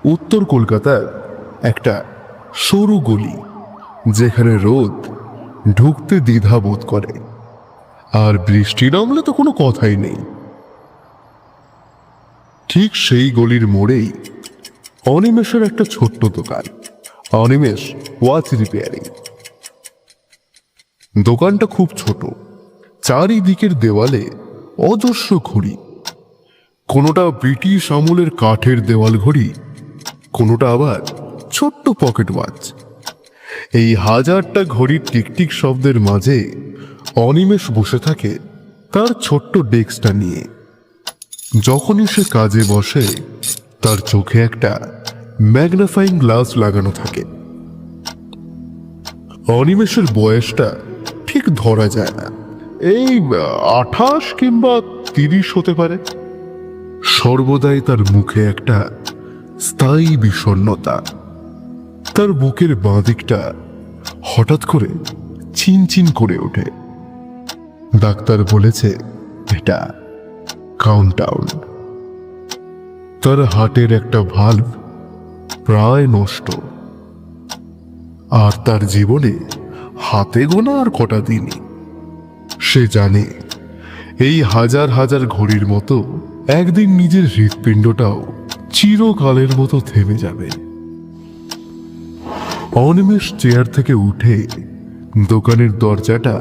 উত্তর কলকাতার একটা সরু গলি, যেখানে রোদ ঢুকতে দ্বিধা বোধ করে, আর বৃষ্টি নামলে তো কোনো কথাই নেই। ঠিক সেই গলির মোড়েই অনিমেষের একটা ছোট্ট দোকান, অনিমেষ ওয়াচ রিপেয়ারিং। দোকানটা খুব ছোট, চারিদিকের দেওয়ালে অজস্র ঘড়ি, কোনোটা ব্রিটিশ আমলের কাঠের দেওয়াল ঘড়ি, কোনোটা আবার ছোট্ট পকেট ওয়াচ। এই হাজারটা ঘড়ির টিকটিক শব্দের মাঝে অনিমেষ বসে থাকে তার ছোট্ট ডেস্কটা নিয়ে। যখনই সে কাজে বসে, তার চোখে একটা ম্যাগনিফাইং গ্লাস লাগানো থাকে। অনিমেষের বয়সটা ঠিক ধরা যায় না, এই 28 কিংবা 30 হতে পারে। সর্বদাই তার মুখে একটা স্থায়ী বিষণ্ণতা। তার বুকের বাঁ দিকটা হঠাৎ করে চিনচিন করে ওঠে। ডাক্তার বলেছে এটা কাউন্টাউন। তার হার্টের একটা ভালভ প্রায় নষ্ট, আর তার জীবনে হাতে গোনা আর কটা দিনই। সে জানে এই হাজার হাজার ঘড়ির মতো একদিন নিজের হৃৎপিণ্ডটাও চিরকালের মতো থেমে যাবে। অনিমেষ চেয়ার থেকে উঠে দোকানের দরজাটা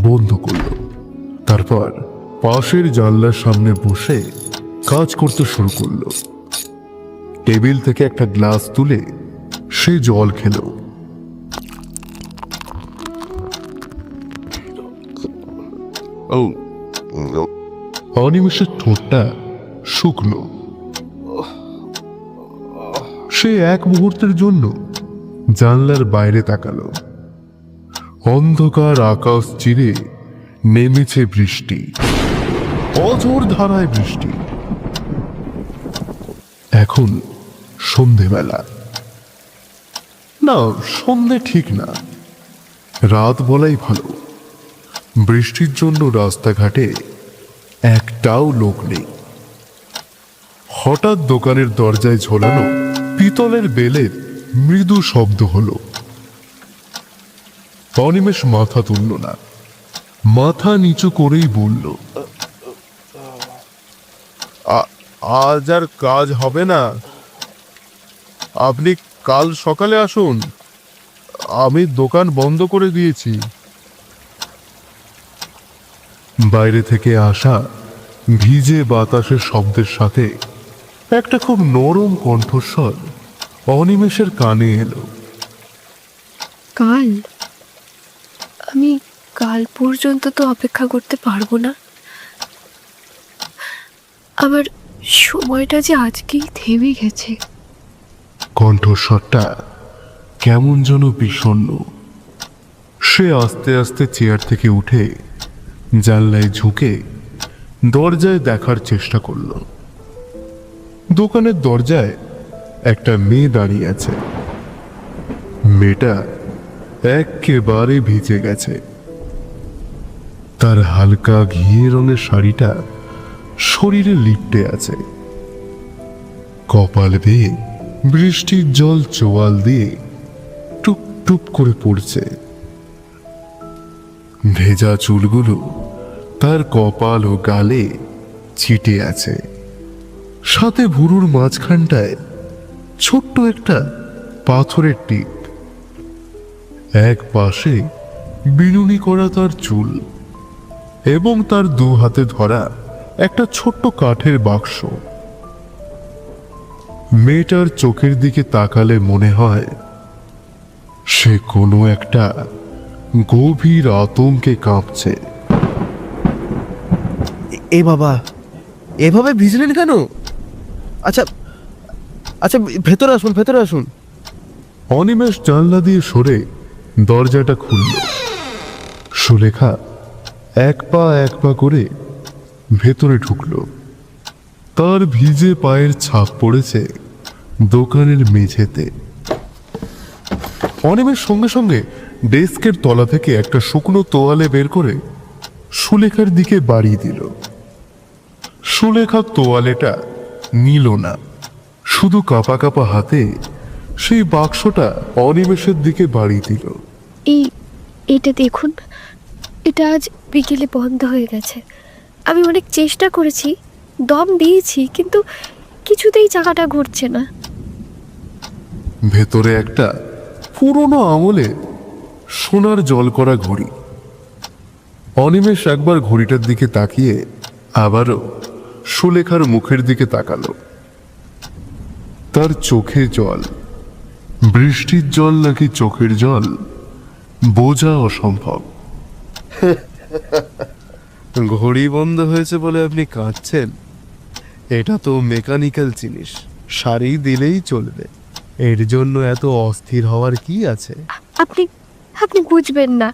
বন্ধ করল। তারপর পাশের জানলার সামনে বসে কাজ করতে শুরু করল। টেবিল থেকে একটা গ্লাস তুলে সে জল খেল। অনিমেষের ঠোঁটটা শুকনো। সে এক মুহূর্তের জন্য জানলার বাইরে তাকালো। অন্ধকার আকাশ চিরে নেমেছে বৃষ্টি, অঝোর ধারায় বৃষ্টি। এখন সন্ধেবেলা না, সন্ধে ঠিক না, রাত বলাই ভালো। বৃষ্টির জন্য রাস্তাঘাটে একটাও লোক নেই। হঠাৎ দোকানের দরজায় ঝোলানো পিতলের বেলের মৃদু শব্দ হলো। অনিমেষ মাথা তুলল না, মাথা নিচু করেই বলল, আজ আর কাজ হবে না, আপনি কাল সকালে আসুন, আমি দোকান বন্ধ করে দিয়েছি। বাইরে থেকে আসা ভিজে বাতাসের শব্দের সাথে একটা খুব নরম কণ্ঠস্বর অনিমেষের কানে এলো। কাল? আমি কাল পর্যন্ত তো অপেক্ষা করতে পারবো না। আমার সময়টা যে আজকেই থেমে গেছে। কণ্ঠস্বরটা কেমন যেন বিষণ্ণ। সে আস্তে আস্তে চেয়ার থেকে উঠে জানলায় ঝুঁকে দরজায় দেখার চেষ্টা করল। দোকানের দরজায় একটা মেয়ে দাঁড়িয়ে আছে। মেয়েটা একেবারে ভিজে গেছে। তার হালকা ঘিয়ে রঙের শাড়িটা শরীরে লিপটে আছে। কপাল বেয়ে বৃষ্টির জল চোয়াল দিয়ে টুপ টুপ করে পড়ছে। ভেজা চুলগুলো তার কপাল ও গালে ছিটে আছে। সাথে ভুরুর মাঝখানটায় ছোট্ট একটা পাথরের টিপ। এক পাশে বিনুনি করা তার চুল, এবং তার দু হাতে ধরা একটা ছোট্ট কাঠের বাক্স। মেয়েটার চোখের দিকে তাকালে মনে হয় সে কোনো একটা গভীর আতঙ্কে কাঁপছে। এ বাবা, এভাবে ভিজলেন কেন? আচ্ছা আচ্ছা, ভেতরে আসুন, ভেতরে আসুন। অনিমেষ জানলা দিয়ে সরে দরজাটা খুলল। সুলেখা এক পা করে ভেতরে ঢুকল। তার ভিজে পায়ের ছাপ পড়েছে দোকানের মেঝেতে। অনিমেষ সঙ্গে সঙ্গে ডেস্কের তলা থেকে একটা শুকনো তোয়ালে বের করে সুলেখার দিকে বাড়িয়ে দিল। সুলেখা তোয়ালেটা নিল না, শুধু কাঁপা কাঁপা হাতে সেই বাক্সটা অনিমেষের দিকে বাড়ি দিল। এটা দেখুন, এটা আজ বিকেলে বন্ধ হয়ে গেছে। আমি অনেক চেষ্টা করেছি, দম দিয়েছি, কিন্তু কিছুতেই চাকাটা ঘুরছে না। ভেতরে একটা পুরনো আমলে সোনার জল করা ঘড়ি। অনিমেষ একবার ঘড়িটার দিকে তাকিয়ে আবারও সুলেখার মুখের দিকে তাকালো। তার চোখে জল, বৃষ্টির জল নাকি চোখের জল বোঝা অসম্ভব। ঘড়ি বন্ধ হয়েছে বলে আপনি কাঁদছেন? এটা তো মেকানিক্যাল জিনিস, সারি দিলেই চলবে। এর জন্য এত অস্থির হওয়ার কি আছে? আপনি আপনি বুঝবেন না।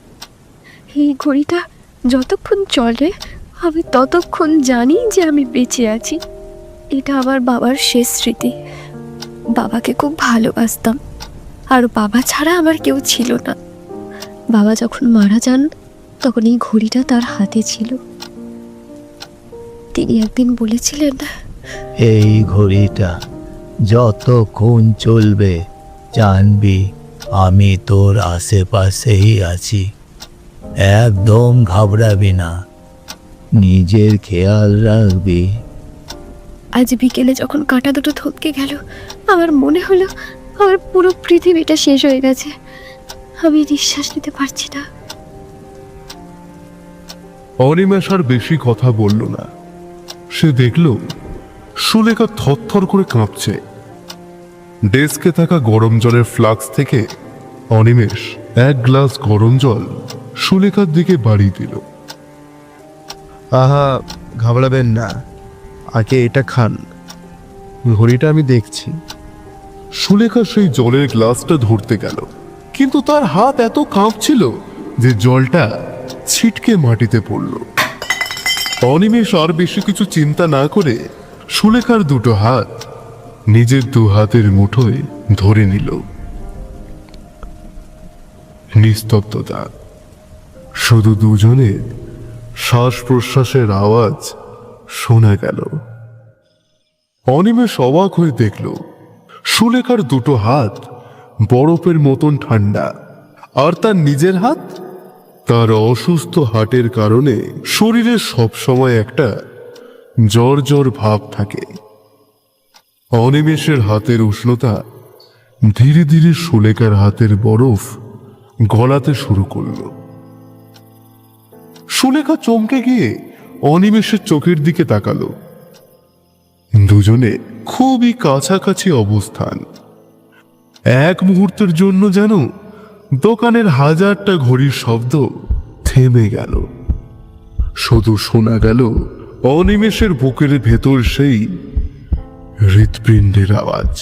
এই ঘড়িটা যতক্ষণ চলে আমি ততক্ষণ জানি যে আমি বেঁচে আছি। এটা আমার বাবার শেষ স্মৃতি। বাবাকে খুব ভালোবাসতাম, আর বাবা ছাড়া আমার কেউ ছিল না। বাবা যখন মারা যান তখন এই ঘড়িটা তার হাতে ছিল। তিনি একদিন বলেছিলেন, এই ঘড়িটা যতক্ষণ চলবে জানবি আমি তোর আশেপাশেই আছি। একদম ঘাবড়াবি না, নিজের খেয়াল রাখবি। আজ বিকেলে যখন কাঁটা দুটো থতকে গেল, আমার মনে হলো আমার পুরো পৃথিবীটা শেষ হয়ে গেছে। আমি নিঃশ্বাস নিতে পারছি না। অনিমেষ আর বেশি কথা বলল না। সে দেখল সুলেখা থরথর করে কাঁপছে। ডেস্কে থাকা গরম জলের ফ্লাক্স থেকে অনিমেষ এক গ্লাস গরম জল সুলেখার দিকে বাড়িয়ে দিল। আহা, ঘাবড়াবেন না, আগে এটা খান, ঘড়িটা আমি দেখছি। সুলেখা সেই জলের গ্লাসটা ধরতে গেল, কিন্তু তার হাত এত কাঁপছিল যে জলটা ছিটকে মাটিতে পড়ল। অনিমেষ আর বেশি কিছু চিন্তা না করে সুলেখার দুটো হাত নিজের দু হাতের মুঠোয় ধরে নিল। নিস্তব্ধতা, শুধু দুজনের শ্বাস প্রশ্বাসের আওয়াজ শোনা গেল। অনিমেষ অবাক হয়ে দেখল সুলেখার দুটো হাত বরফের মতন ঠান্ডা, আর তার নিজের হাত, তার অসুস্থ হার্টের কারণে শরীরে সবসময় একটা জ্বর জ্বর ভাব থাকে। অনিমেষের হাতের উষ্ণতা ধীরে ধীরে সুলেখার হাতের বরফ গলাতে শুরু করল। সুলেখা চমকে গিয়ে অনিমেষের চোখের দিকে তাকালো। দুজনে খুবই কাছাকাছি অবস্থান। এক মুহূর্তের জন্য যেন দোকানের হাজারটা ঘড়ির শব্দ থেমে গেল। শুধু শোনা গেল অনিমেষের বুকের ভেতর সেই হৃৎপিণ্ডের আওয়াজ।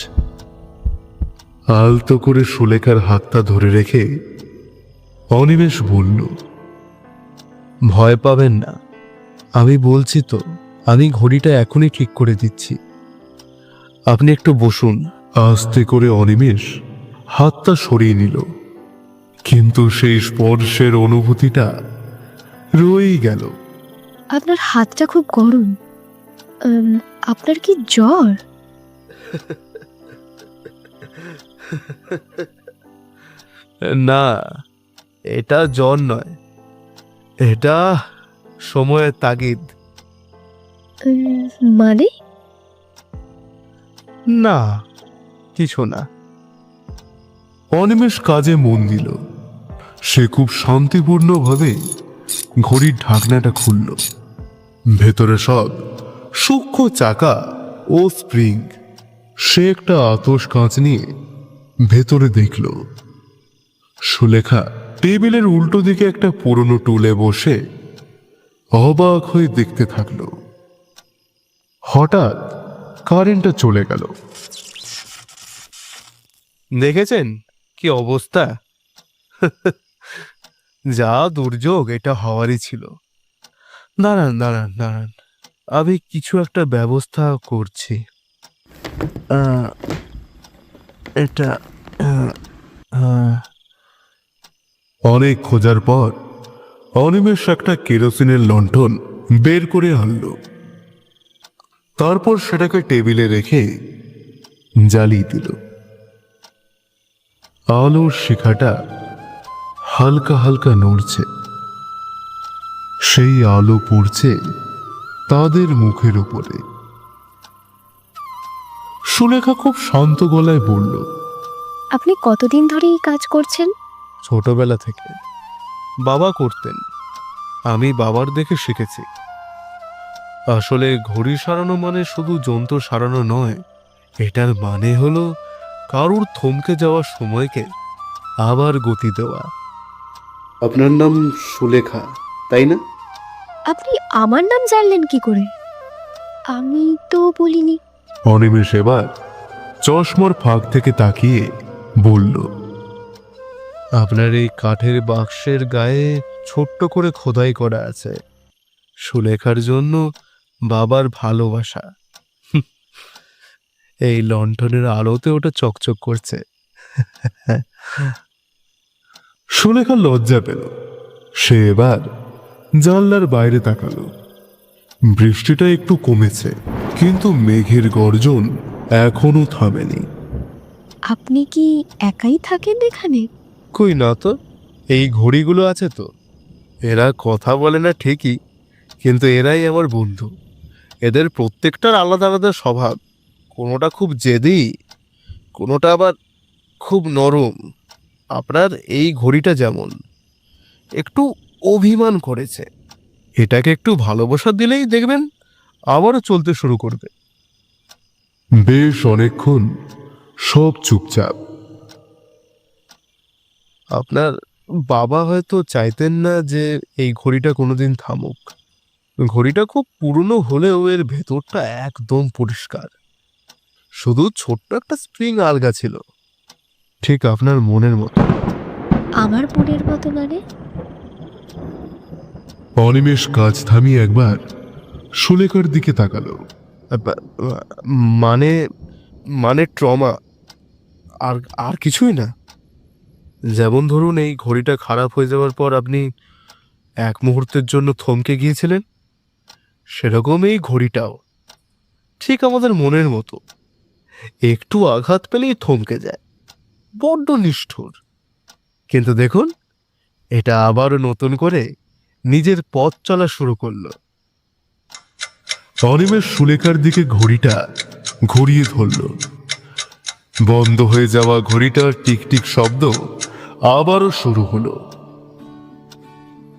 আলতো করে সুলেখার হাতটা ধরে রেখে অনিমেষ বলল, ভয় পাবেন না, আমি বলছি তো, আমি ঘড়িটা এখনই ঠিক করে দিচ্ছি। আপনি একটু বসুন। আস্তে করে অনিমেষ হাতটা সরিয়ে নিল, কিন্তু সেই স্পর্শের অনুভূতিটা রয়েই গেল। আপনার হাতটা খুব গরম। আপনার কি জ্বর? না, এটা জ্বর নয়, এটা সময়ের তাগিদ। মানে? না, কিছু না। অনিমেষ কাজে মন দিল। সে খুব শান্তিপূর্ণভাবে ঘড়ির ঢাকনাটা খুলল। ভেতরে সব সূক্ষ্ম চাকা ও স্প্রিং। সে একটা আতশ কাঁচ নিয়ে ভেতরে দেখল সুলেখা টেবিলের উল্টো দিকে একটা পুরনো টুলে বসে অবাক হয়ে দেখতে থাকলো। হঠাৎ কারেন্টটা চলে গেল। দেখেছেন কি অবস্থা? যা দুর্যোগ, এটা হওয়ারই ছিল। দাঁড়ান দাঁড়ান দাঁড়ান, আমি কিছু একটা ব্যবস্থা করছি। এটা অনেক খোঁজার পর অনিমেষ একটা কেরোসিনের লণ্ঠন বের করে আনলো। তারপর সেটাকে টেবিলে রেখে জ্বালিয়ে দিল। আলোর শিখাটা হালকা হালকা নড়ছে, সেই আলো পড়ছে তাদের মুখের উপরে। সুলেখা খুব শান্ত গলায় বলল, আপনি কতদিন ধরে এই কাজ করছেন? ছোটবেলা থেকে বাবা করতেন, আমি বাবার দেখে শিখেছি। আসলে ঘড়ি সারানো মানে শুধু যন্ত্র সারানো নয়, এটার মানে হলো কারুর থমকে যাওয়ার সময়কে আবার গতি দেওয়া। আপনার নাম সুলেখা, তাই না? আপনি আমার নাম জানলেন কি করে? আমি তো বলিনি। অনিমেষ এবার চশমার ফাঁক থেকে তাকিয়ে বলল, আপনার এই কাঠের বাক্সের গায়ে ছোট্ট করে খোদাই করা আছে সুলেখার জন্য বাবার ভালোবাসা। এই লণ্ঠনের আলোতে ওটা চকচক করছে। সুলেখা লজ্জা পেল। সে এবার জানলার বাইরে তাকালো। বৃষ্টিটা একটু কমেছে, কিন্তু মেঘের গর্জন এখনো থামেনি। আপনি কি একাই থাকেন এখানে? কই না তো, এই ঘড়িগুলো আছে তো। এরা কথা বলে না ঠিকই, কিন্তু এরাই আমার বন্ধু। এদের প্রত্যেকটার আলাদা আলাদা স্বভাব, কোনোটা খুব জেদি, কোনোটা আবার খুব নরম। আপনার এই ঘড়িটা যেমন একটু অভিমান করেছে, এটাকে একটু ভালোবাসা দিলেই দেখবেন আবারও চলতে শুরু করবে। বেশ অনেকক্ষণ সব চুপচাপ। আপনার বাবা হয়তো চাইতেন না যে এই ঘড়িটা কোনোদিন থামুক। ঘড়িটা খুব পুরনো হলেও এর ভেতরটা একদম পরিষ্কার, শুধু ছোট্ট একটা স্প্রিং আলগা ছিল, ঠিক আপনার মনের মতো। আমার মনের মতো মানে? অনিমেষ কাজ থামিয়ে একবার সুলেখার দিকে তাকালো। মানে মানে ট্রমা, আর আর কিছুই না। যেমন ধরুন, এই ঘড়িটা খারাপ হয়ে যাওয়ার পর আপনি এক মুহূর্তের জন্য থমকে গিয়েছিলেন, সেরকম এই ঘড়িটাও ঠিক আমাদের মনের মতো, একটু আঘাত পেলেই থমকে যায়। বড্ড নিষ্ঠুর, কিন্তু দেখুন এটা আবারও নতুন করে নিজের পথ চলা শুরু করলো। অনিমেষ সুলেখার দিকে ঘড়িটা ঘুরিয়ে ধরল। বন্ধ হয়ে যাওয়া ঘড়িটার টিকটিক শব্দ আবারও শুরু হলো।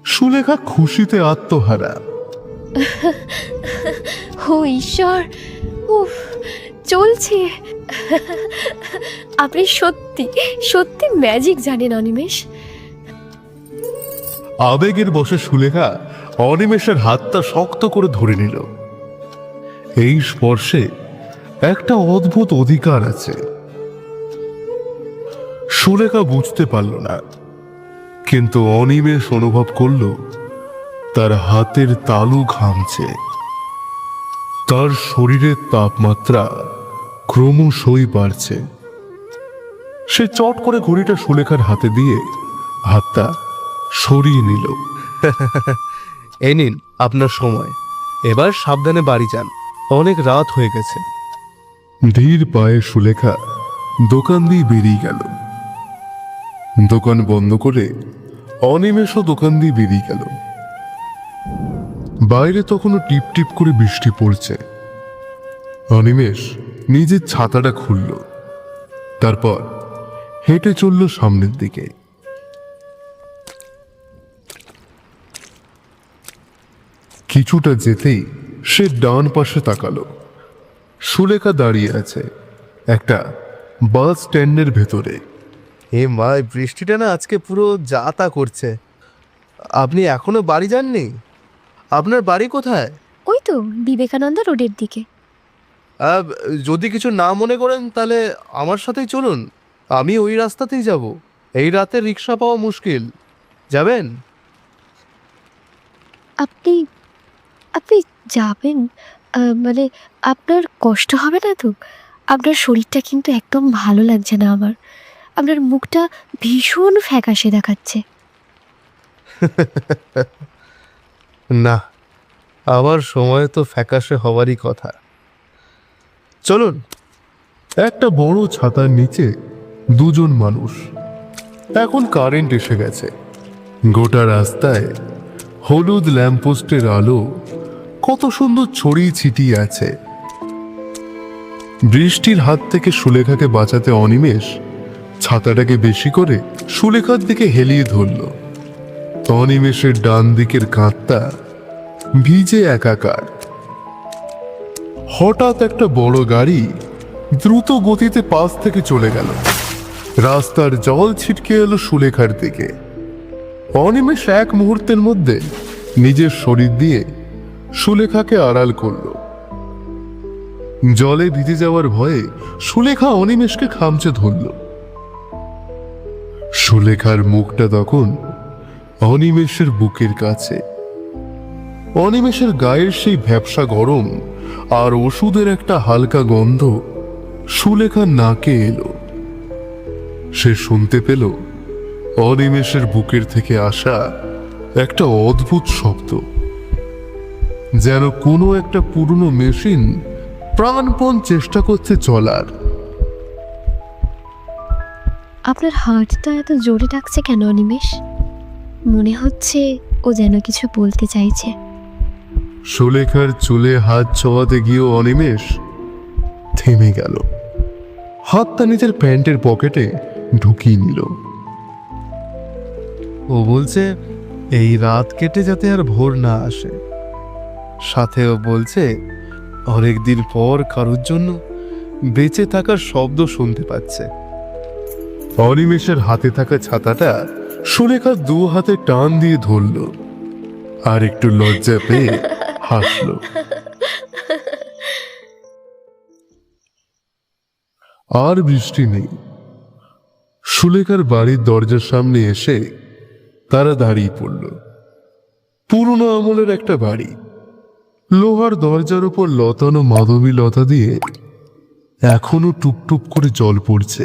সুলেখা খুশিতে আত্মহারা। ও ঈশ্বর, উফ, চলছে। আপনি সত্যি সত্যি ম্যাজিক জানেন অনিমেষ। আবেগের বশে সুলেখা অনিমেষের হাতটা শক্ত করে ধরে নিল। এই স্পর্শে একটা অদ্ভুত অধিকার আছে। সুলেখা বুঝতে পারল না, কিন্তু অনিমেষ অনুভব করল তার হাতের তালু ঘামছে। তার শরীরের তাপমাত্রা ক্রমশই বাড়ছে। সে চট করে ঘড়িটা সুলেখার হাতে দিয়ে হাতটা সরিয়ে নিল। এই নিন আপনার সময়, এবার সাবধানে বাড়ি যান, অনেক রাত হয়ে গেছে। ধীর পায়ে সুলেখা দোকান দিয়ে বেরিয়ে গেল। দোকান বন্ধ করে অনিমেষও দোকান দিয়ে বেরিয়ে গেল। বাইরে তখনও টিপ টিপ করে বৃষ্টি পড়ছে। অনিমেষ নিজের ছাতাটা খুলল, তারপর হেঁটে চলল সামনের দিকে। কিছুটা যেতেই সে ডান পাশে তাকালো। সুলেখা দাঁড়িয়ে আছে একটা বাস স্ট্যান্ডের ভেতরে। এ মা, বৃষ্টিটা না আজকে পুরো যা তা করছে। আপনি এখনো বাড়ি যাননি? আপনার বাড়ি কোথায়? ওই তো বিবেকানন্দ রোডের দিকে। যদি কিছু না মনে করেন তাহলে আমার সাথেই চলুন, আমি ওই রাস্তাতেই যাব। এই রাতে রিক্সা পাওয়া মুশকিল। যাবেন? আপনি আপনি যাবেন? মানে আপনার কষ্ট হবে না তো? আপনার শরীরটা কিন্তু একদম ভালো লাগছে না আমার। আপনার মুখটা ভীষণ ফ্যাকাশে দেখাচ্ছে। না, আবার সময় তো ফ্যাকাশে হওয়ারই কথা। চলুন, একটা বড় ছাতার নিচে দুজন মানুষ। এখন কারেন্ট এসে গেছে। গোটা রাস্তায় হলুদ ল্যাম্পপোস্টের আলো কত সুন্দর ছড়িয়ে ছিটিয়ে আছে। বৃষ্টির হাত থেকে সুলেখাকে বাঁচাতে অনিমেষ ছাতাটাকে বেশি করে সুলেখার দিকে হেলিয়ে ধরল। অনিমেষের ডান দিকের কাঁধটা ভিজে একাকার। হঠাৎ একটা বড় গাড়ি দ্রুত গতিতে পাশ থেকে চলে গেল। রাস্তার জল ছিটকে এলো সুলেখার দিকে। অনিমেষ এক মুহূর্তের মধ্যে নিজের শরীর দিয়ে সুলেখাকে আড়াল করল। জলে ভিজে যাওয়ার ভয়ে সুলেখা অনিমেষকে খামচে ধরল। সুলেখার মুখটা তখন অনিমেষের বুকের কাছে। অনিমেষের গায়ের সেই ভ্যাপসা গরম আর ওষুধের একটা হালকা গন্ধ সুলেখার নাকে এলো। সে শুনতে পেল অনিমেষের বুকের থেকে আসা একটা অদ্ভুত শব্দ, যেন কোনো একটা পুরনো মেশিন প্রাণপণ চেষ্টা করছে চলার। আপনার হার্টটা এত জোরে ডাকছে কেন অনিমেষ? মনে হচ্ছে ও যেন কিছু বলতে চাইছে। সুলেখার চুলে হাত ছোঁয়াতে গিয়েও অনিমেষ থেমে গেল। হাতটা নিজের প্যান্টের পকেটে ঢুকিয়ে নিল। ও বলছে এই রাত কেটে যাতে আর ভোর না আসে। সাথেও বলছে অনেকদিন পর কারোর জন্য বেঁচে থাকার শব্দ শুনতে পাচ্ছে। অনিমেষের হাতে থাকা ছাতাটা সুলেখা দু হাতে টান দিয়ে ধরল আর একটু লজ্জা পেয়ে হাসল। আর বৃষ্টি নেই। সুলেখার বাড়ির দরজার সামনে এসে তারা দাঁড়িয়ে পড়ল। পুরনো আমলের একটা বাড়ি। লোহার দরজার উপর লতানো মাধবী লতা দিয়ে এখনো টুপটুপ করে জল পড়ছে।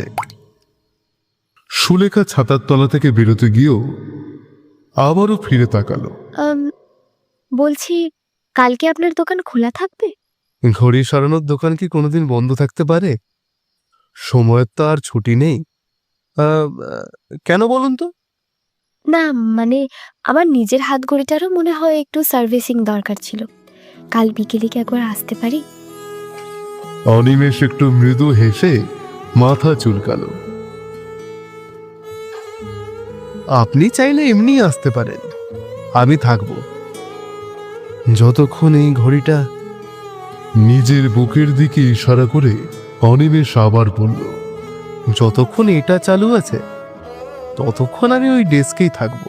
সুলেখা ছাতার তলা থেকে বেরোতে গিয়েও আবারও ফিরে তাকালো। বলছি, কালকে আপনার দোকান খোলা থাকবে? ঘড়ি সারানোর দোকান কি কোনোদিন বন্ধ থাকতে পারে? সময়ের তো আর ছুটি নেই। কেন বলুন তো? না, মানে আমার নিজের হাত ঘড়িটারও মনে হয় একটু সার্ভিসিং দরকার ছিল। কাল বিকেলে কি একবার আসতে পারি? অনিমেষ একটু মৃদু হেসে মাথা চুলকালো। আপনি চাইলে এমনি আসতে পারেন, আমি থাকব যতক্ষণ এই ঘড়িটা। নিজের বুকের দিকে ইশারা করে অনিমেষ আবার বলল, যতক্ষণ এটা চালু আছে ততক্ষণ আমি ওই ডেস্কেই থাকবো।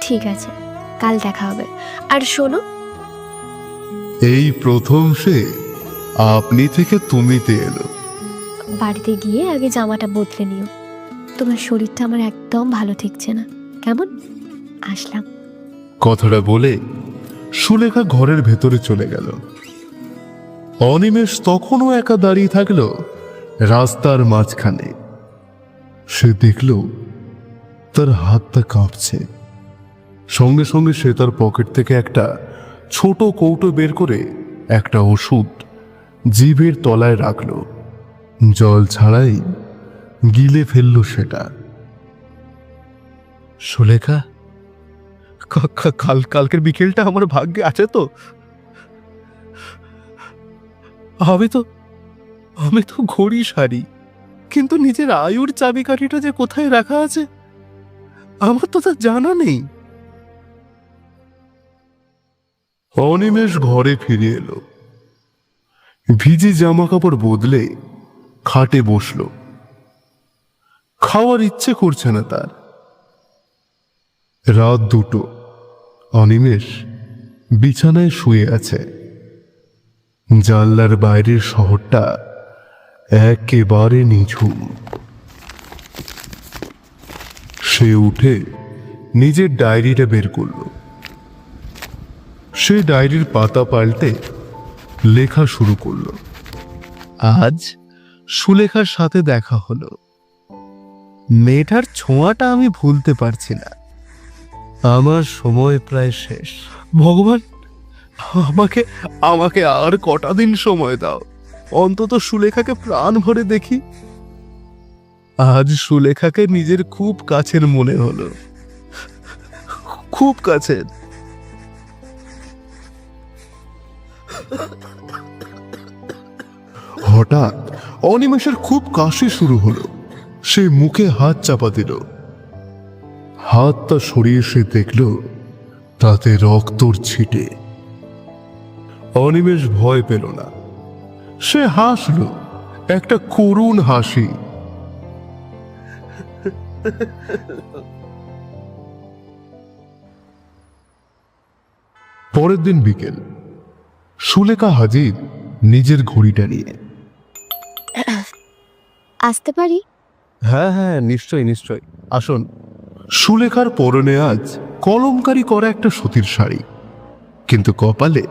ঠিক আছে, কাল দেখা হবে। আর শোনো, এই প্রথম সে আপনি থেকে তুমিতে এলো। বাড়িতে গিয়ে আগে জামাটা বদলে নিও। তোমার শরীরটা আমার একদম ভালো ঠেকছে না। কেমন? আসলাম। কথাটা বলে সুলেখা ঘরের ভেতরে চলে গেল। অনিমেষ তখনও একা দাঁড়িয়ে থাকলো রাস্তার মাঝখানে। সে দেখল তার হাতটা কাঁপছে। সঙ্গে সঙ্গে সে তার পকেট থেকে একটা ছোট কৌটো বের করে একটা ওষুধ জিভের তলায় রাখলো। জল ছাড়াই গিলে ফেলল সেটা। সুলেখা, কালকের বিকেলটা আমার ভাগ্যে আছে তো? আমি তো ঘড়ি সারি, কিন্তু নিজের আয়ুর চাবিকাঠিটা যে কোথায় রাখা আছে আমার তো তা জানা নেই। অনিমেষ ঘরে ফিরে এলো। ভিজে জামা কাপড় বদলে খাটে বসলো। খাওয়ার ইচ্ছে করছে না তার। রাত 2টো। অনিমেষ বিছানায় শুয়ে আছে। জানলার বাইরের শহরটা একেবারে নিঝুম। সে উঠে নিজের ডায়েরিটা বের করল। সে ডায়েরির পাতা পাল্টে লেখা শুরু করল। আজ সুলেখার সাথে দেখা হলো। মেয়েটার ছোঁয়াটা আমি ভুলতে পারছি না। আমার সময় প্রায় শেষ। ভগবান, আমাকে আর কটা দিন সময় দাও। অন্তত সুলেখাকে প্রাণ ভরে দেখি। আজ সুলেখাকে নিজের খুব কাছের মনে হলো, খুব কাছের। হঠাৎ অনিমেষের খুব কাশি শুরু হলো। সে মুখে হাত চাপা দিল। হাতটা সরিয়ে সে দেখল তাতে রক্তর ছিটে। অনিমেষ ভয় পেল না, সে হাসল, একটা করুণ হাসি। পরের দিন বিকেল, সুলেখা হাজির নিজের ঘড়িটা নিয়ে। আসতে পারি? হ্যাঁ হ্যাঁ, নিশ্চয়ই নিশ্চয়ই, আসুন। সুলেখার পরনে আজ কলমকারি করা একটা সুতির শাড়ি, কিন্তু কপালে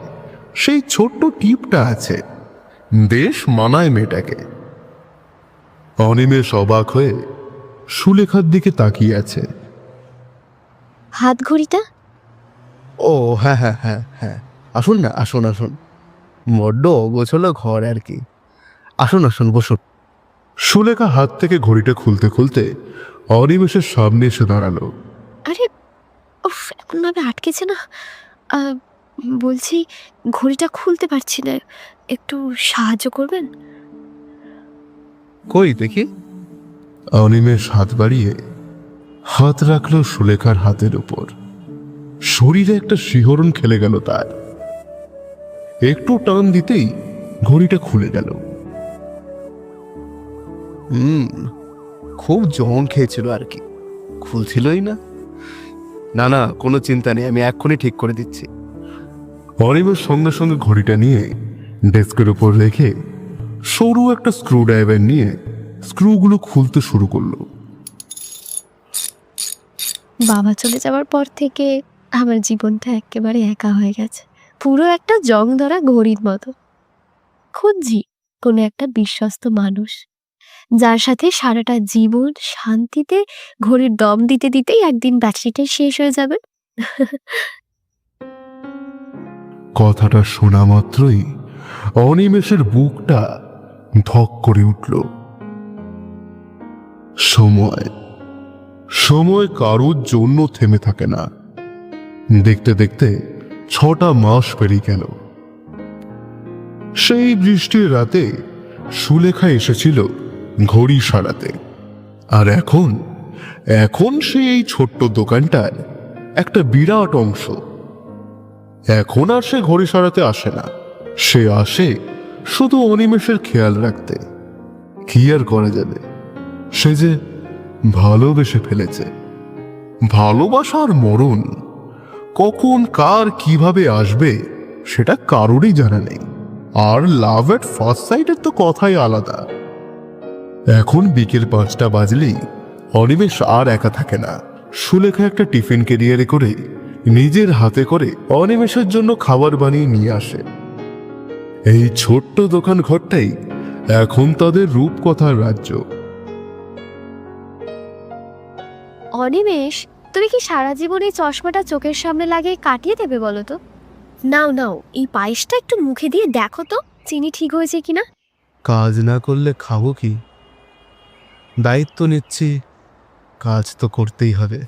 সেই ছোট্ট টিপটা আছে। বেশ মানায় মেয়েটাকে। অনিমেষ অবাক হয়ে সুলেখার দিকে তাকিয়ে আছে। হাত ঘড়িটা? ও হ্যাঁ হ্যাঁ হ্যাঁ হ্যাঁ, আসুন না, আসুন আসুন। বড্ড অগোছলো ঘর আর কি। আসুন আসুন, বসুন। সুলেখা হাত থেকে ঘড়িটা খুলতে খুলতে অনিমেষের সামনে এসে দাঁড়ালো। আরে উফ, এমনভাবে আটকেছে না। আহ, বলছি, ঘড়িটা খুলতে পারছি না, একটু সাহায্য করবেন? কই দেখি। অনিমেষ হাত বাড়িয়ে হাত রাখলো সুলেখার হাতের উপর। শরীরে একটা শিহরণ খেলে গেল তার। একটু টান দিতেই ঘড়িটা খুলে গেল। খুব জং খেয়েছিল আর কি, খুলছিলই না। না না, কোনো চিন্তা নেই, আমি এক্ষুনি ঠিক করে দিচ্ছি। অনিমেষ সঙ্গে সঙ্গে ঘড়িটা নিয়ে ডেস্কের উপর রেখে সরু একটা স্ক্রু ড্রাইভার নিয়ে স্ক্রুগুলো খুলতে শুরু করলো। বাবা চলে যাওয়ার পর থেকে আমার জীবনটা একেবারে একা হয়ে গেছে, পুরো একটা জং ধরা ঘড়ির মতো। খুঁজছি কোনো একটা বিশ্বস্ত মানুষ, যার সাথে সারাটা জীবন শান্তিতে ঘড়ির দম দিতে দিতেই একদিন ব্যাটারিটাই শেষ হয়ে যাবে। কথাটা শোনা মাত্রই অনিমেষের বুকটা ধক করে উঠল। সময় সময় কারোর জন্য থেমে থাকে না। দেখতে দেখতে 6টা মাস পেরিয়ে গেল। সেই বৃষ্টির রাতে সুলেখা এসেছিল ঘড়ি সারাতে। আর এখন এখন সে এই ছোট্ট দোকানটার একটা বিরাট অংশ। এখন আর সে ঘড়ি সারাতে আসে না, সে আসে শুধু অনিমেষের খেয়াল রাখতে। কি আর করা যাবে, সে যে ভালোবেসে ফেলেছে। ভালোবাসার মরণ কখন কার কিভাবে আসবে সেটা কারোরই জানা নেই। আর লাভ এট ফার্স্ট সাইটের তো কথাই আলাদা। এখন বিকেল 5টা বাজলেই অনিমেষ আর একা থাকে না। সুলেখা একটা টিফিন ক্যারিয়ারে করে নিজের হাতে করে অনিমেষের জন্য খাবার বানিয়ে নিয়ে আসে। এই ছোট্ট দোকান ঘরটাই এখন তাদের রূপকথার রাজ্য। অনিমেষ, তুমি কি সারা জীবন এই চশমাটা চোখের সামনে লাগিয়ে কাটিয়ে দেবে বলো তো? নাও নাও, এই পায়েসটা একটু মুখে দিয়ে দেখো তো চিনি ঠিক হয়েছে কিনা। কাজ না করলে খাবো কি? দায়িত্ব নিচ্ছি, কাজ তো করতেই হবে।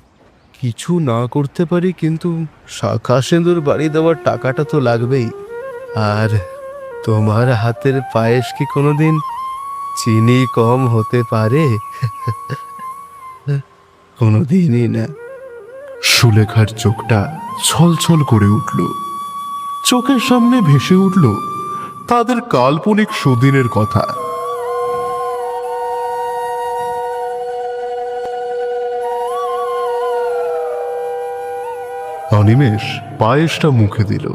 কিছু না করতে পারি, কিন্তু শাখা সিঁদুর বাড়ি দেওয়ার টাকাটা তো লাগবেই। আর তোমার হাতের পায়েস কি কোনোদিন চিনি কম হতে পারে? কোনোদিনই না। সুলেখার চোখটা ছলছল করে উঠল। চোখের সামনে ভেসে উঠল তাদের কাল্পনিক সুদিনের কথা। অনিমেষ পায়েসটা মুখে দিল,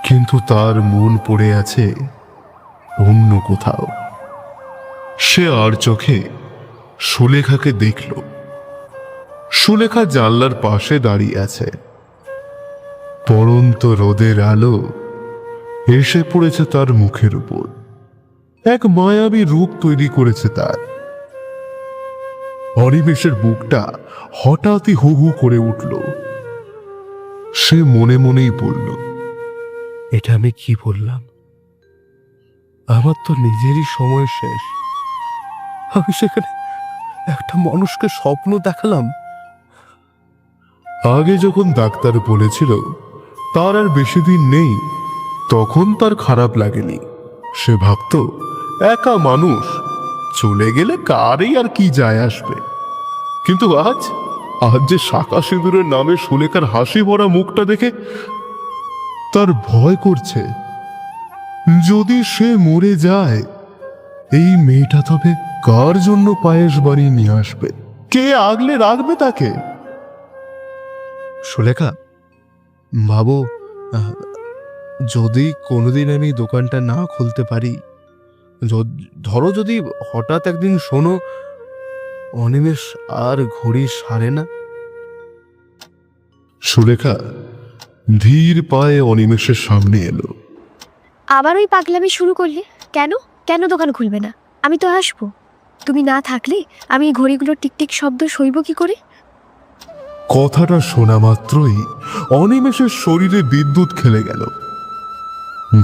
কিন্তু তার মন পড়ে আছে অন্য কোথাও। সে আর চোখে সুলেখাকে দেখল। সুলেখা জানলার পাশে দাঁড়িয়ে আছে। পড়ন্ত রোদের আলো এসে পড়েছে তার মুখের উপর, এক মায়াবী রূপ তৈরি করেছে তার। অনিমেষের বুকটা হঠাৎই হু হু করে উঠল। সে মনে মনেই বলল, এটা আমি কি বললাম? আমার তো নিজেরই সময় শেষ। আমি সেখানে একটা মানুষকে স্বপ্ন দেখালাম। আগে যখন ডাক্তার বলেছিল তার আর বেশি দিন নেই, তখন তার খারাপ লাগেনি। সে ভাবত একা মানুষ, চলে গেলে কারই আর কি যায় আসবে। কিন্তু আজ আজ যে শাঁখা সিঁদুরের নামে সুলেখার হাসি ভরা মুখটা দেখে তার ভয় করছে। যদি সে মরে যায়, এই মেয়েটা তবে কার জন্য পায়েস বানিয়ে নিয়ে আসবে? কে আগলে রাখবে তাকে? সুলেখা, ভাবো, যদি কোনোদিন আমি দোকানটা না খুলতে পারি, ধরো যদি হঠাৎ একদিন শোনো অনিমেষ আর ঘড়ি সারে না। সুলেখা ধীর পায়ে অনিমেষের সামনে এলো। আবার ওই পাগলামি শুরু করলে? কেন কেন দোকান খুলবে না? আমি তো আসবো। তুমি না থাকলে আমি এই ঘড়িগুলোর টিকটিক শব্দ সইব কি করে? কথাটা শোনা মাত্রই অনিমেষের শরীরে বিদ্যুৎ খেলে গেল।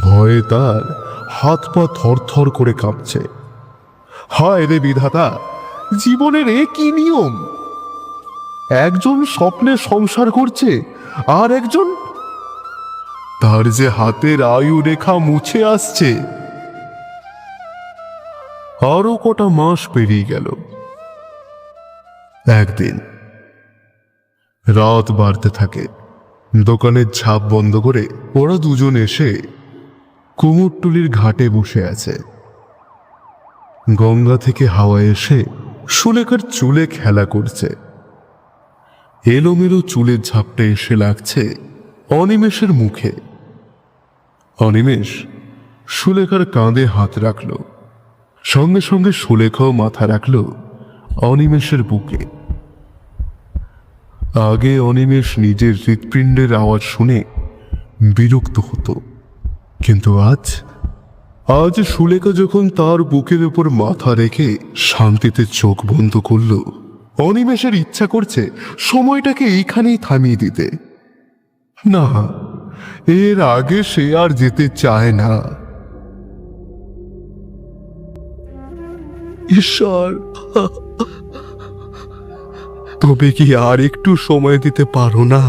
ভয়ে তার হাত পা থরথর করে কাঁপছে। হায় রে বিধাতা, জীবনের এ কি নিয়ম! একজন স্বপ্নে সংসার করছে, আর একজন তার যে হাতের আয়ু রেখা মুছে আসছে। আরো কটা মাস পেরিয়ে গেল। একদিন রাত বাড়তে থাকে। দোকানের ঝাঁপ বন্ধ করে ওরা দুজন এসে কুমোরটুলির ঘাটে বসে আছে। গঙ্গা থেকে হাওয়া এসে সুলেখার চুলে খেলা করছে। এলোমেলো চুলের ঝাপটা এসে লাগছে অনিমেষের মুখে। অনিমেষ সুলেখার কাঁধে হাত রাখল, সঙ্গে সঙ্গে সুলেখাও মাথা রাখল অনিমেষের বুকে। আগে অনিমেষ নিজের হৃৎপিণ্ডের আওয়াজ শুনে বিরক্ত হতো, কিন্তু আজ সুলেখা যখন তার বুকের উপর মাথা রেখে শান্তিতে চোখ বন্ধ করল, অনিমেষের ইচ্ছা করছে সময়টাকে এইখানেই থামিয়ে দিতে। না, এর আগে সে আর যেতে চায় না। ঈশ্বর, তবে কি আর একটু সময় দিতে পারো না?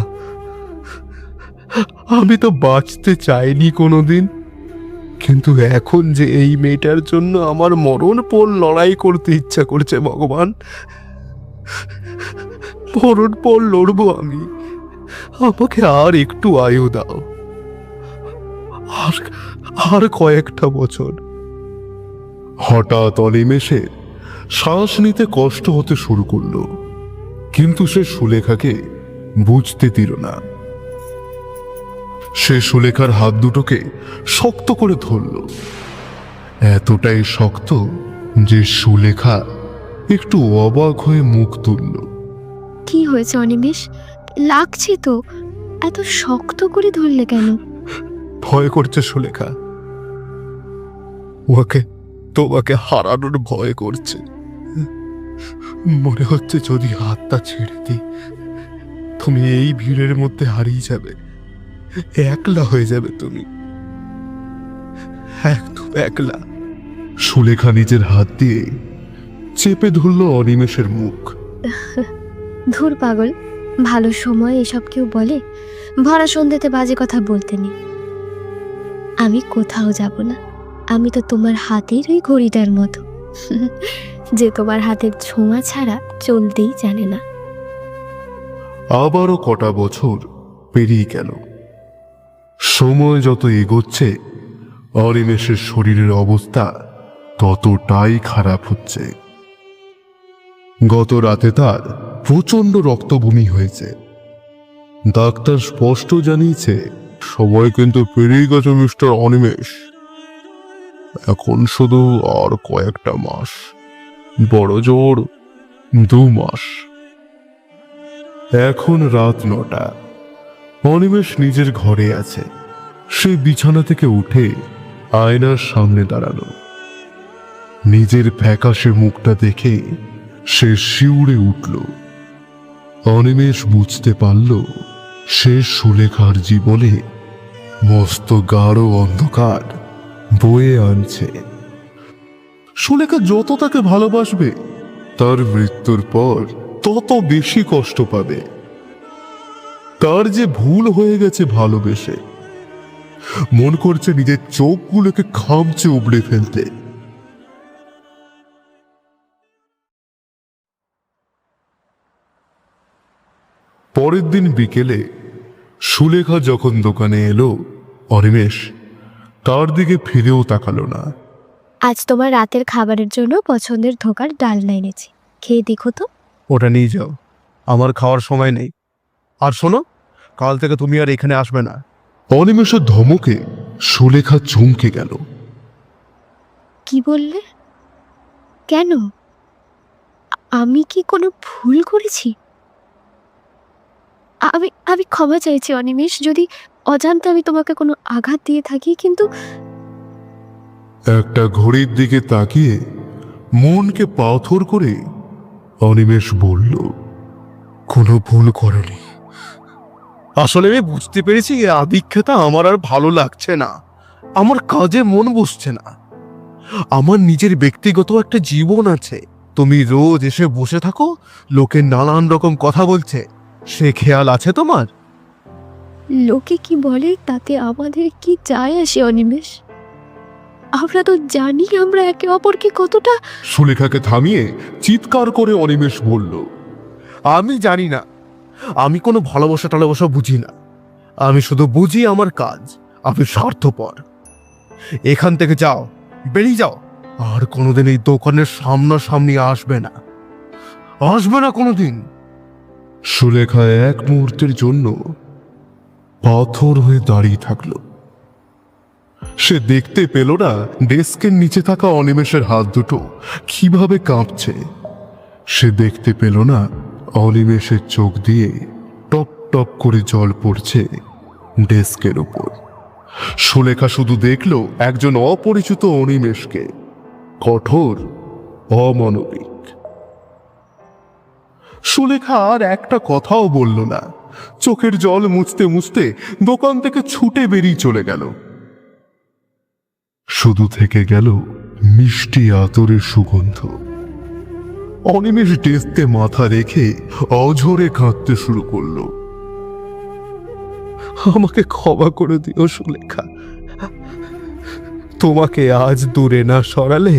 আমি তো বাঁচতে চাইনি কোনোদিন, কিন্তু এখন যে এই মেয়েটার জন্য আমার মরণপণ লড়াই করতে ইচ্ছা করছে ভগবান, মরণপণ লড়বো আমি। আমাকে আর একটু আয়ু দাও, আর কয়েকটা বছর। হঠাৎ অনিমেষের শ্বাস নিতে কষ্ট হতে শুরু করলো, কিন্তু সে সুলেখাকে বুঝতে দিল না। সে সুলেখার হাত দুটোকে শক্ত করে ধরল, এতটাই শক্ত যে সুলেখা একটু অবাক হয়ে মুখ তুলল। কি হয়েছে অনিমেষ? লাগছে তো, এত শক্ত করে ধরলে কেন? ভয় করছে সুলেখা, তোমাকে হারানোর ভয় করছে। মনে হচ্ছে যদি হাতটা ছেড়ে দিই, তুমি এই ভিড়ের মধ্যে হারিয়ে যাবে, একলা হয়ে যাবে তুমি, একদম একলা। সুলেখা নিজের হাত দিয়ে চেপে ধরল অনিমেষের মুখ। ধুর পাগল, ভালো সময় এসব কেউ বলে? ভরা সন্ধ্যেতে বাজে কথা বলতে নেই। আমি কোথাও যাব না। আমি তো তোমার হাতের ওই ঘড়িটার মতো, যে তোমার হাতের ছোঁয়া ছাড়া চলতেই জানে না। আবারও কটা বছর পেরিয়ে গেল। সময় যত এগোচ্ছে অনিমেষের শরীরের অবস্থা ততটাই খারাপ হচ্ছে। গত রাতে তার প্রচন্ড রক্তবমি হয়েছে। ডাক্তার স্পষ্ট জানিয়েছে সময় কিন্তু পেরিয়ে গেছে মিস্টার অনিমেষ। এখন শুধু আর কয়েকটা মাস, বড় জোর 2 মাস। এখন রাত 9টা। অনিমেষ নিজের ঘরে আছে। সে বিছানা থেকে উঠে আয়নার সামনে দাঁড়ালো। নিজের ফ্যাকাশে মুখটা দেখে সে শিউরে উঠল। অনিমেষ বুঝতে পারল সে সুলেখার জীবনে মস্ত গাঢ় অন্ধকার বয়ে আনছে। সুলেখা যত তাকে ভালোবাসবে তার মৃত্যুর পর তত বেশি কষ্ট পাবে। তার যে ভুল হয়ে গেছে ভালোবেসে, মন করছে নিজের চোখগুলোকে খামচে উবড়ে ফেলতে। পরের দিন বিকেলে সুলেখা যখন দোকানে এলো, অনিমেষ তার দিকে ফিরেও তাকালো না। আজ তোমার রাতের খাবারের জন্য পছন্দের ধোকার ডালনা এনেছি, খেয়ে দেখো তো। ওটা নিয়ে যাও, আমার খাওয়ার সময় নেই। আর শোনো, কাল থেকে তুমি আর এখানে আসবে না। অনিমেষের ধমকে সুলেখা চমকে গেল। কি বললে? কেন? আমি কি কোনো ভুল করেছি? আমি আমি ক্ষমা চাইছি অনিমেষ, যদি অজান্তে আমি তোমাকে কোনো আঘাত দিয়ে থাকি, কিন্তু একটা ঘড়ির দিকে তাকিয়ে মনকে পাথর করে অনিমেষ বলল, কোনো ভুল করনি। আসলে আমি বুঝতে পেরেছি এই আদিক্ষেতা আমার আর ভালো লাগছে না। আমার কাজে মন বসছে না। আমার নিজের ব্যক্তিগত একটা জীবন আছে। তুমি রোজ এসে বসে থাকো, লোকে নানান রকম কথা বলছে, সে খেয়াল আছে তোমার? লোকে কি বলে তাতে আমাদের কি যায় আসে অনিমেষ? আমরা তো জানি আমরা একে অপরকে কতটা। সুলেখাকে থামিয়ে চিৎকার করে অনিমেষ বলল, আমি জানি না, আমি কোনো ভালোবাসা টালোবাসা বুঝি না। আমি শুধু বুঝি আমার কাজ। আমি স্বার্থপর। এখান থেকে যাও, বেরিয়ে যাও। আর কোনোদিন এই দোকানের সামনাসামনি আসবে না, আসবে না কোনোদিন। সুলেখা এক মুহূর্তের জন্য পাথর হয়ে দাঁড়িয়ে থাকলো। সে দেখতে পেল না ডেস্কের নিচে থাকা অনিমেষের হাত দুটো কিভাবে কাঁপছে। সে দেখতে পেল না অনিমেষের চোখ দিয়ে টপ টপ করে জল পড়ছে ডেস্কের উপর। সুলেখা শুধু দেখল একজন অপরিচিত অনিমেষকে, কঠোর, অমানবিক। সুলেখা আর একটা কথাও বলল না, চোখের জল মুছতে মুছতে দোকান থেকে ছুটে বেরিয়ে চলে গেল। শুধু থেকে গেল মিষ্টি আতরের সুগন্ধ। অনিমেষ ডেস্কে মাথা রেখে অঝরে কাঁদতে শুরু করলো। আমাকে ক্ষমা করে দিও সুলেখা। তোমাকে আজ দূরে না সরালে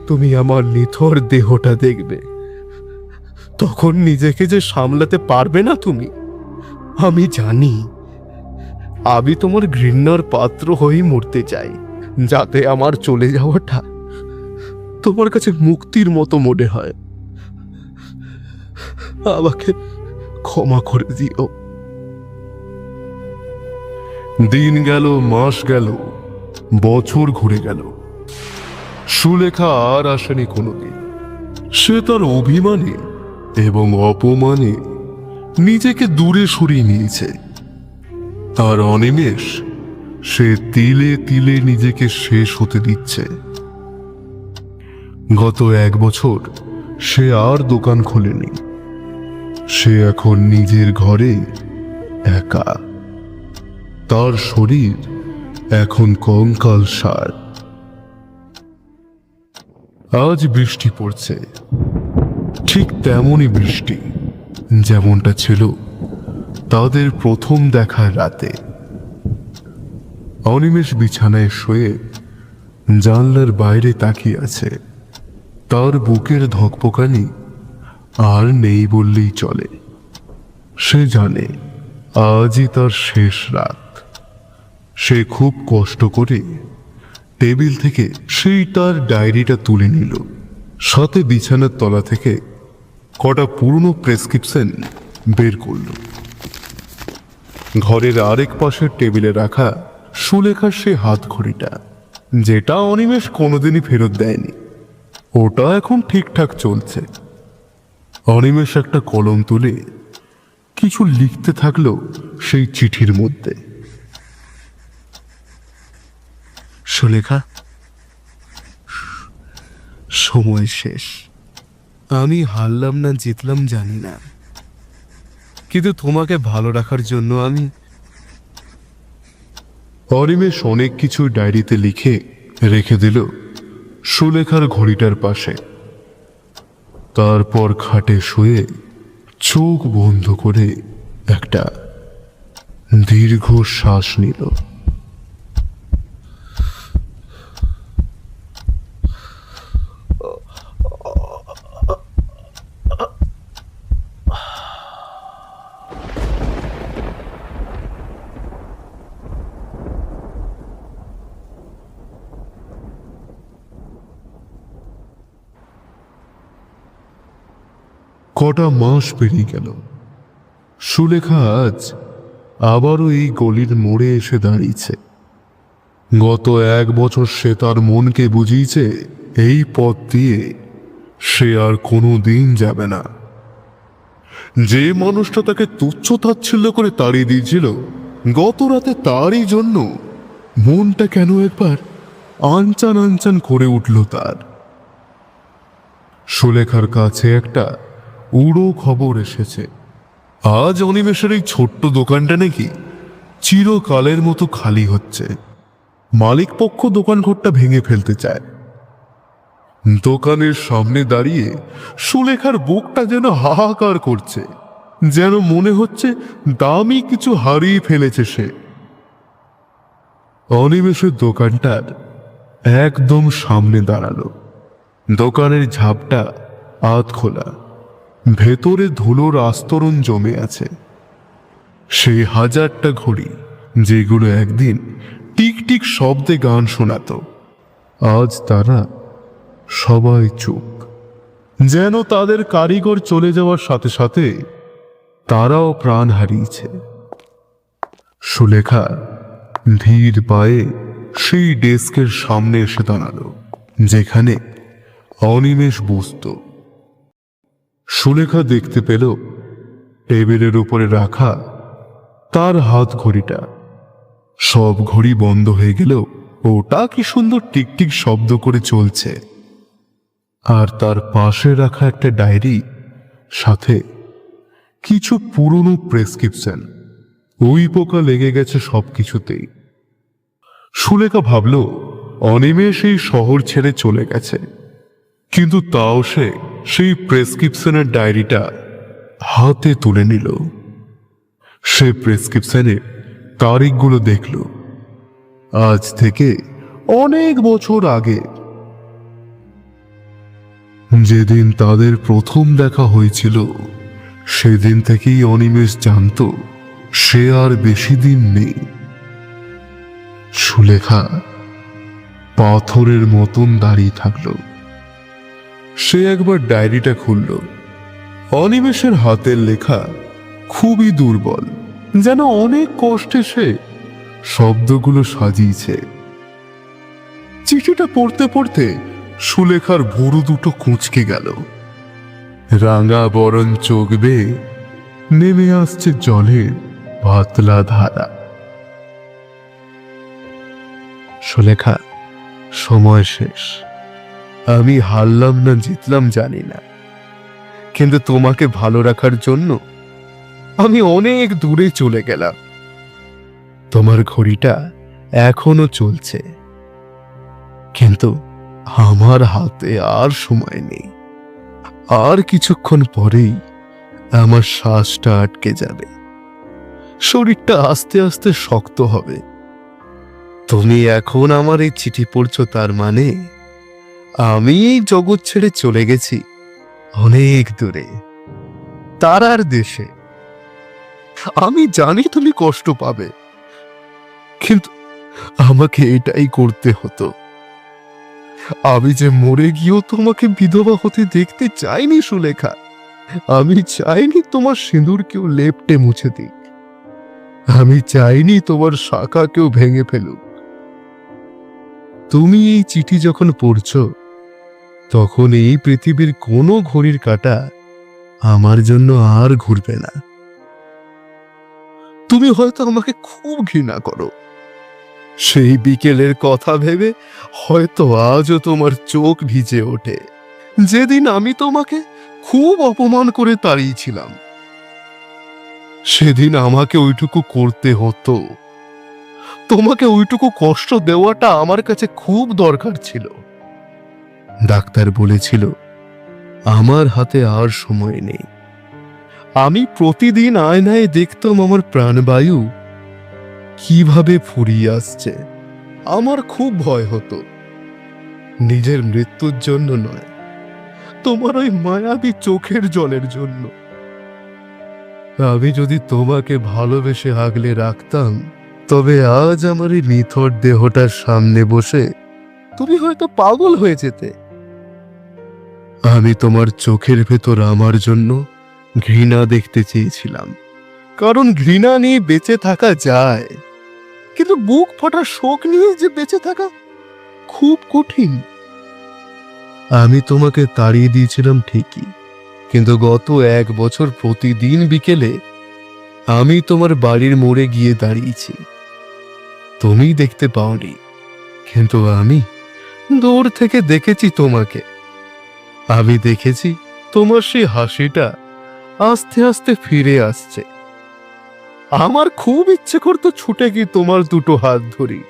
তুমি আমার নিথর দেহটা দেখবে। তখন নিজেকে যে সামলাতে পারবে না তুমি। আমি জানি আমি তোমার ঘৃণার পাত্র হয়েই মরতে চাই, যাতে আমার চলে যাওয়াটা তোমার কাছে মুক্তির মতো মনে হয়। আমাকে ক্ষমা করে দিও। দিন গেল, মাস গেল, বছর ঘুরে গেল। সুলেখা আর আসেনি কোনোদিন। সে তার অভিমানে এবং অপমানে নিজেকে দূরে সরিয়ে নিয়েছে। আর অনিমেষ, সে তিলে তিলে নিজেকে শেষ হতে দিচ্ছে। গত 1 বছর সে আর দোকান খোলেনি। সে এখন নিজের ঘরে একা। তার শরীর এখন কঙ্কালসার। আজ বৃষ্টি পড়ছে, ঠিক তেমনই বৃষ্টি যেমনটা ছিল তাদের প্রথম দেখার রাতে। অনিমেষ বিছানায় শুয়ে জানলার বাইরে তাকিয়ে আছে। তার বুকের ধকপকানি আর নেই বললেই চলে। সে জানে আজই তার শেষ রাত। সে খুব কষ্ট করে টেবিল থেকে সেই তার ডায়েরিটা তুলে নিল। সাথে বিছানার তলা থেকে কটা পুরনো প্রেসক্রিপশন বের করল। ঘরের আরেক পাশের টেবিলে রাখা সুলেখার সে হাত ঘড়িটা, যেটা অনিমেষ কোনোদিনই ফেরত দেয়নি, ওটা এখন ঠিকঠাক চলছে। অনিমেষ একটা কলম তুলে কিছু লিখতে থাকলো সেই চিঠির মধ্যে। সুলেখা, সময় শেষ। আমি হারলাম না জিতলাম জানি না, কিন্তু তোমাকে ভালো রাখার জন্য আমি। অনিমেষ অনেক কিছু ডায়েরিতে লিখে রেখে দিল সুলেখার ঘড়িটার পাশে। তারপর খাটে শুয়ে চোখ বন্ধ করে একটা দীর্ঘ শ্বাস নিল। কটা মাস পেরিয়ে গেল। সুলেখা আজ আবারও এই গলির মোড়ে এসে দাঁড়িয়েছে। গত 1 বছর সে তার মনকে বুঝিয়েছে এই পথ দিয়ে সে আর কোনো দিন যাবে না। যে মানুষটা তাকে তুচ্ছ তাচ্ছিল্য করে তাড়িয়ে দিয়েছিল, গত রাতে তারই জন্য মনটা কেন একবার আনচান আনচান করে উঠল তার। সুলেখার কাছে একটা উড়ো খবর এসেছে। আজ অনিমেষের এই ছোট্ট দোকানটা নাকি চিরকালের মতো খালি হচ্ছে। মালিক পক্ষ দোকান ঘরটা ভেঙে ফেলতে চায়। দোকানের সামনে দাঁড়িয়ে সুলেখার বুকটা যেন হাহাকার করছে, যেন মনে হচ্ছে দামি কিছু হারিয়ে ফেলেছে সে। অনিমেষের দোকানটার একদম সামনে দাঁড়ালো। দোকানের ঝাপটা আধ খোলা, ভেতরে ধুলোর আস্তরণ জমে আছে। সেই হাজারটা ঘড়ি যেগুলো একদিন টিক টিক শব্দে গান শোনাতো, আজ তারা সবাই চুপ, যেন তাদের কারিগর চলে যাওয়ার সাথে সাথে তারাও প্রাণ হারিয়েছে। সুলেখা ধীর পায়ে সেই ডেস্কের সামনে এসে দাঁড়ালো যেখানে অনিমেষ বসত। সুলেখা দেখতে পেল টেবিলের উপরে রাখা তার হাত ঘড়িটা। সব ঘড়ি বন্ধ হয়ে গেলেও ওটা কি সুন্দর টিকটিক শব্দ করে চলছে। আর তার পাশে রাখা একটা ডায়েরি, সাথে কিছু পুরনো প্রেসক্রিপশন। ওই পোকা লেগে গেছে সবকিছুতেই। সুলেখা ভাবল অনিমেষ এই শহর ছেড়ে চলে গেছে, কিন্তু তাও সে সেই প্রেসক্রিপশনের ডায়েরিটা হাতে তুলে নিল। সে প্রেসক্রিপশনের তারিখগুলো দেখল, আজ থেকে অনেক বছর আগে, যেদিন তাদের প্রথম দেখা হয়েছিল। সেদিন থেকেই অনিমেষ জানত সে আর বেশি দিন নেই। সুলেখা পাথরের মতন দাঁড়িয়ে থাকলো। সে একবার ডায়েরিটা খুলল। অনিমেষের হাতের লেখা খুবই দুর্বল, যেন অনেক কষ্টে সে শব্দগুলো সাজিয়েছে। চিঠিটা পড়তে পড়তে সুলেখার ভুরু দুটো কুঁচকে গেল। রাঙা বরণ চোখ বেয়ে নেমে আসছে জলের পাতলা ধারা। সুলেখা, সময় শেষ। আমি হারলাম না জিতলাম জানি না, কিন্তু তোমাকে ভালো রাখার জন্য আমি অনেক দূরে চলে গেলাম। তোমার ঘড়িটা এখনো চলছে, কিন্তু আমার হাতে আর সময় নেই। আর কিছুক্ষণ পরেই আমার শ্বাসটা আটকে যাবে, শরীরটা আস্তে আস্তে শক্ত হবে। তুমি এখন আমার এই চিঠি পড়ছো, তার মানে আমি এই জগৎ ছেড়ে চলে গেছি অনেক দূরে, তারার দেশে। আমি জানি তুমি কষ্ট পাবে, কিন্তু আমাকে এটাই করতে হতো। আমি যে মরে গিয়েও তোমাকে বিধবা হতে দেখতে চাইনি সুলেখা। আমি চাইনি তোমার সিঁদুর কেউ লেপটে মুছে দিক। আমি চাইনি তোমার শাখা কেউ ভেঙে ফেলুক। তুমি এই চিঠি যখন পড়ছো, তখন এই পৃথিবীর কোনো ঘড়ির কাঁটা আমার জন্য আর ঘুরবে না। তুমি হয়তো আমাকে খুব ঘৃণা করো। সেই বিকেলের কথা ভেবে হয়তো আজও তোমার চোখ ভিজে ওঠে, যেদিন আমি তোমাকে খুব অপমান করে তাড়িয়েছিলাম। সেদিন আমাকে ওইটুকু করতে হতো। তোমাকে ওইটুকু কষ্ট দেওয়াটা আমার কাছে খুব দরকার ছিল। ডাক্তার বলেছিল আমার হাতে আর সময় নেই। আমি প্রতিদিন আয়নায় দেখতাম আমার প্রাণবায়ু কিভাবে ফুরিয়ে আসছে। আমার খুব ভয় হতো, নিজের মৃত্যুর জন্য নয়, তোমার ওই মায়াবী চোখের জলের জন্য। আমি যদি তোমাকে ভালোবেসে আগলে রাখতাম, তবে আজ আমার এই নিথর দেহটার সামনে বসে তুমি হয়তো পাগল হয়ে যেতে। আমি তোমার চোখের ভেতর আমার জন্য ঘৃণা দেখতে চেয়েছিলাম, কারণ ঘৃণা নিয়ে বেঁচে থাকা যায়, কিন্তু বুক ফাটা শোক নিয়ে যে বেঁচে থাকা খুব কঠিন। আমি তোমাকে তাড়িয়ে দিয়েছিলাম ঠিকই, কিন্তু গত 1 বছর প্রতিদিন বিকেলে আমি তোমার বাড়ির মোড়ে গিয়ে দাঁড়িয়েছি। তুমি দেখতে পাওনি, কিন্তু আমি দূর থেকে দেখেছি তোমাকে। আমি দেখেছি তোমার সেই হাসিটা আস্তে আস্তে ফিরে আসছে। আমার খুব ইচ্ছে করতো ছুটে গিয়ে তোমার দুটো হাত ধরি,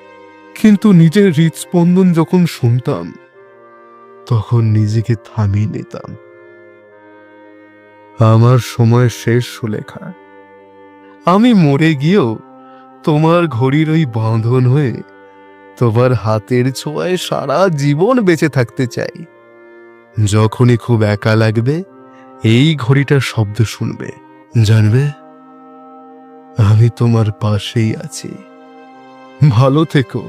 কিন্তু নিজের হৃদস্পন্দন যখন শুনতাম তখন নিজেকে থামিয়ে নিতাম। আমার সময় শেষ, সুলেখা। আমি মরে গিয়েও তোমার ঘড়ির ওই বাঁধন হয়ে তোমার হাতের ছোঁয়ায় সারা জীবন বেঁচে থাকতে চাই। যখনই খুব একা লাগবে এই ঘড়িটার শব্দ শুনবে, জানবে আমি তোমার পাশেই আছি। ভালো থেকো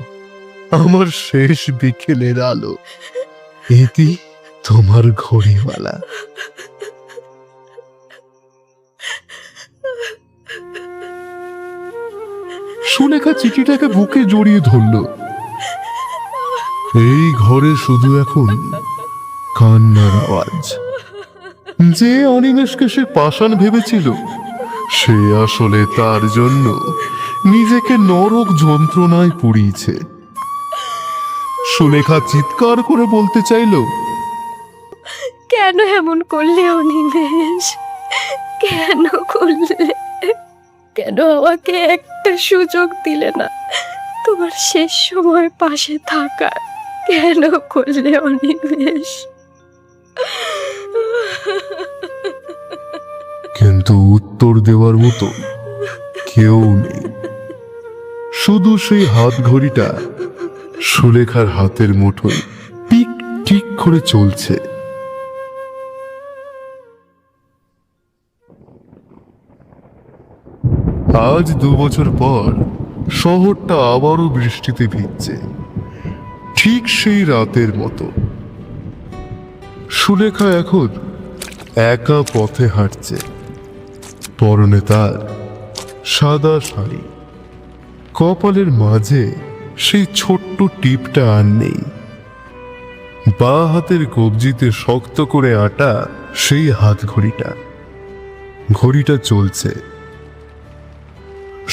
আমার শেষ বিকেলের আলো। এটি তোমার ঘড়িওয়ালা। সুলেখা চিঠিটাকে বুকে জড়িয়ে ধরল। এই ঘরে শুধু এখন কান্নার আওয়াজ। যে অনিমেষকে সে পাষাণ ভেবেছিল, সে আসলে তার জন্য নিজেকে নরক যন্ত্রণায় পুড়িয়েছে। সুলেখা চিৎকার করে বলতে চাইল, কেন এমন করলে অনিমেষ? কেন করলে? কেন আমাকে একটা সুযোগ দিলে না তোমার শেষ সময় পাশে থাকার? কেন করলে অনিমেষ? কিন্তু উত্তর দেওয়ার মতো কেউ নেই। শুধু সেই হাত ঘড়িটা সুলেখার হাতের মুঠোয় টিক টিক করে চলছে। আজ 2 বছর পর শহরটা আবারও বৃষ্টিতে ভিজছে, ঠিক সেই রাতের মতো। সুলেখা এখন একা পথে হাঁটছে, পরনে তার সাদা শাড়ি, কপালের মাঝে সেই ছোট্ট টিপটা আর নেই। বাঁ হাতের কবজিতে শক্ত করে আটা সেই হাত ঘড়িটা। ঘড়িটা চলছে।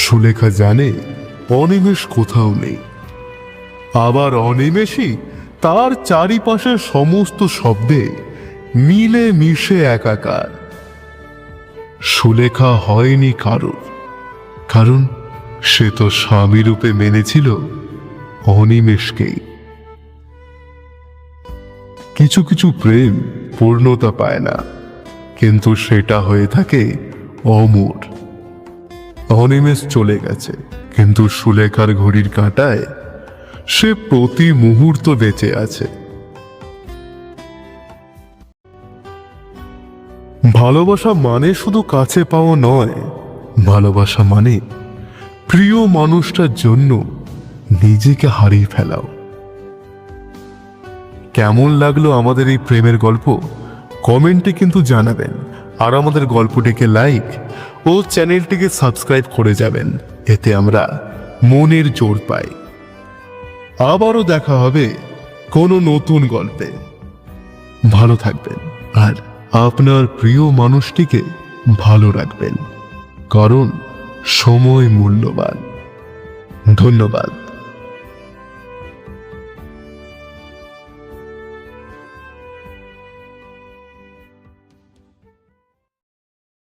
সুলেখা জানে অনিমেষ কোথাও নেই, আবার অনিমেষই তার চারিপাশের সমস্ত শব্দে মিলে মিশে একাকার। সুলেখা হয়নি কারোর, কারণ সে তো স্বামী রূপে মেনেছিল অনিমেষকেই। কিছু কিছু প্রেম পূর্ণতা পায় না, কিন্তু সেটা হয়ে থাকে অমর। অনিমেষ চলে গেছে, কিন্তু সুলেখার ঘড়ির কাঁটায় সে প্রতি মুহূর্ত বেঁচে আছে। ভালোবাসা মানে শুধু কাছে পাওয়া নয়, ভালোবাসা মানে প্রিয় মানুষটার জন্য নিজেকে হারিয়ে ফেলাও। কেমন লাগলো আমাদের এই প্রেমের গল্প কমেন্টে কিন্তু জানাবেন, আর আমাদের গল্পটিকে লাইক ও চ্যানেলটিকে সাবস্ক্রাইব করে যাবেন, এতে আমরা মনের জোর পাই। আবারও দেখা হবে কোনো নতুন গল্পে। ভালো থাকবেন আর আপনার প্রিয় মানুষটিকে ভালো রাখবেন, কারণ সময় মূল্যবান। ধন্যবাদ।